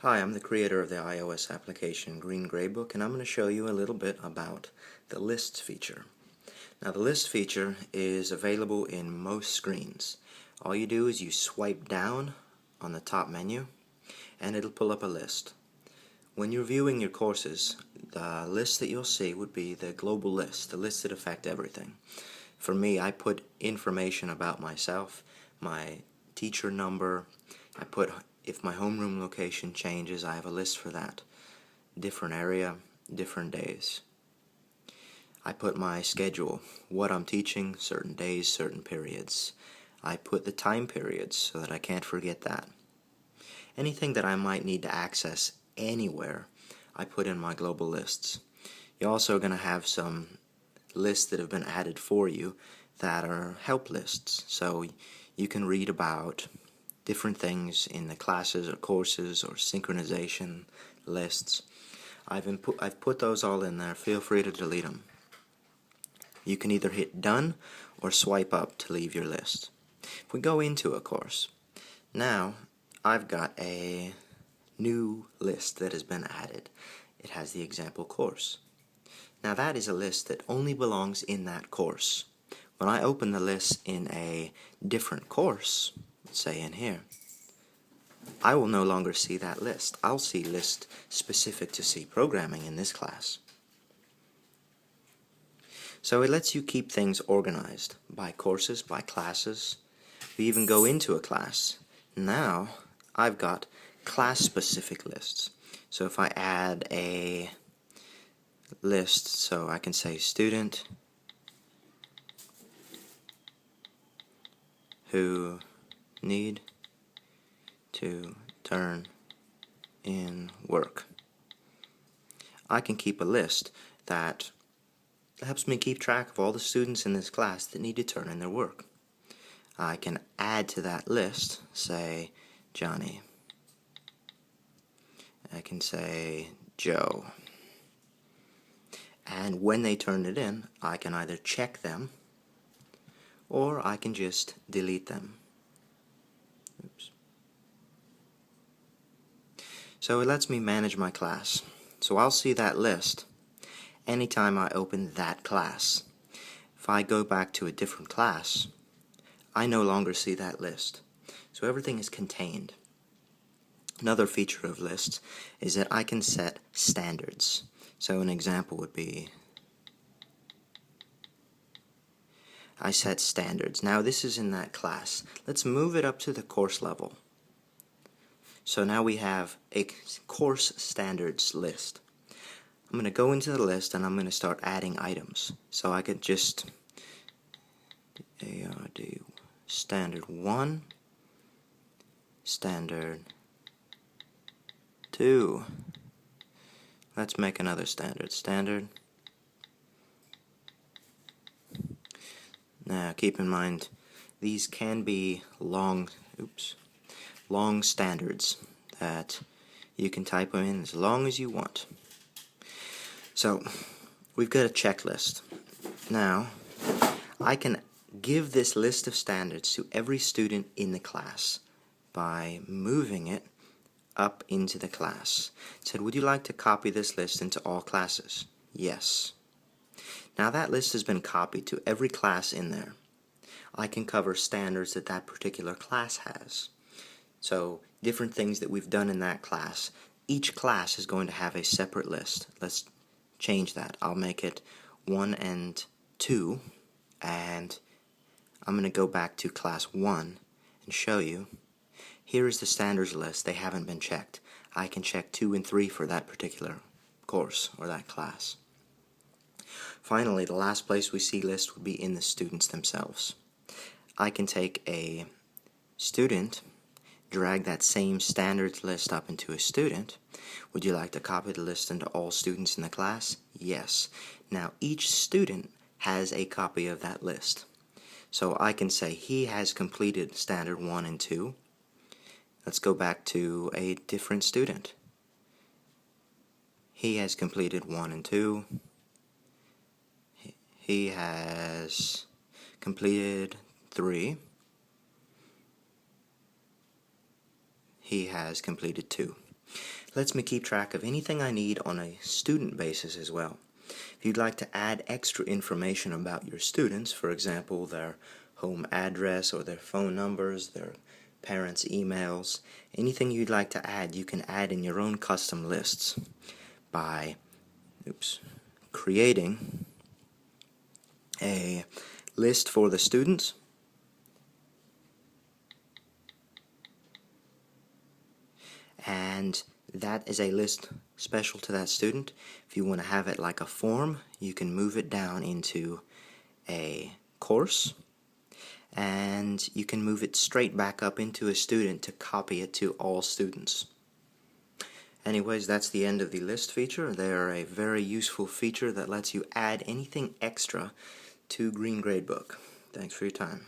Hi, I'm the creator of the iOS application Green Gradebook, and I'm going to show you a little bit about the Lists feature. Now, the List feature is available in most screens. All you do is you swipe down on the top menu, and it'll pull up a list. When you're viewing your courses, the list that you'll see would be the global list, the lists that affect everything. For me, I put information about myself, my teacher number. I put if my homeroom location changes, I have a list for that. Different area, different days. I put my schedule, what I'm teaching, certain days, certain periods. I put the time periods so that I can't forget that. Anything that I might need to access anywhere, I put in my global lists. You're also going to have some lists that have been added for you that are help lists, so you can read about different things in the classes or courses or synchronization lists. I've put those all in there. Feel free to delete them. You can either hit done or swipe up to leave your list. If we go into a course, now I've got a new list that has been added. It has the example course. Now that is a list that only belongs in that course. When I open the list in a different course, let's say in here, I will no longer see that list. I'll see list specific to C programming in this class. So it lets you keep things organized by courses, by classes. We even go into a class. Now I've got class-specific lists. So if I add a list, so I can say student who need to turn in work. I can keep a list that helps me keep track of all the students in this class that need to turn in their work. I can add to that list, say Johnny. I can say Joe. And when they turn it in, I can either check them or I can just delete them. Oops. So it lets me manage my class. So I'll see that list anytime I open that class. If I go back to a different class, I no longer see that list. So everything is contained. Another feature of lists is that I can set standards. So an example would be, I set standards. Now this is in that class. Let's move it up to the course level. So now we have a course standards list. I'm going to go into the list and I'm going to start adding items. So I could just ARD standard 1, standard 2. Let's make another standard. Standard. Now keep in mind these can be long standards that you can type them in as long as you want. So we've got a checklist. Now I can give this list of standards to every student in the class by moving it up into the class. It said, would you like to copy this list into all classes? Yes. Now that list has been copied to every class in there. I can cover standards that that particular class has. So different things that we've done in that class. Each class is going to have a separate list. Let's change that. I'll make it 1 and 2, and I'm going to go back to class 1 and show you. Here is the standards list. They haven't been checked. I can check 2 and 3 for that particular course or that class. Finally, the last place we see lists would be in the students themselves. I can take a student, drag that same standards list up into a student. Would you like to copy the list into all students in the class? Yes. Now each student has a copy of that list. So I can say he has completed standard 1 and 2. Let's go back to a different student. He has completed 1 and 2. He has completed 3. He has completed 2. Lets me keep track of anything I need on a student basis as well. If you'd like to add extra information about your students, for example, their home address or their phone numbers, their parents' emails, anything you'd like to add, you can add in your own custom lists by creating a list for the students, and that is a list special to that student. If you want to have it like a form, you can move it down into a course, and you can move it straight back up into a student to copy it to all students. Anyways, that's the end of the list feature. They are a very useful feature that lets you add anything extra to Green Gradebook. Thanks for your time.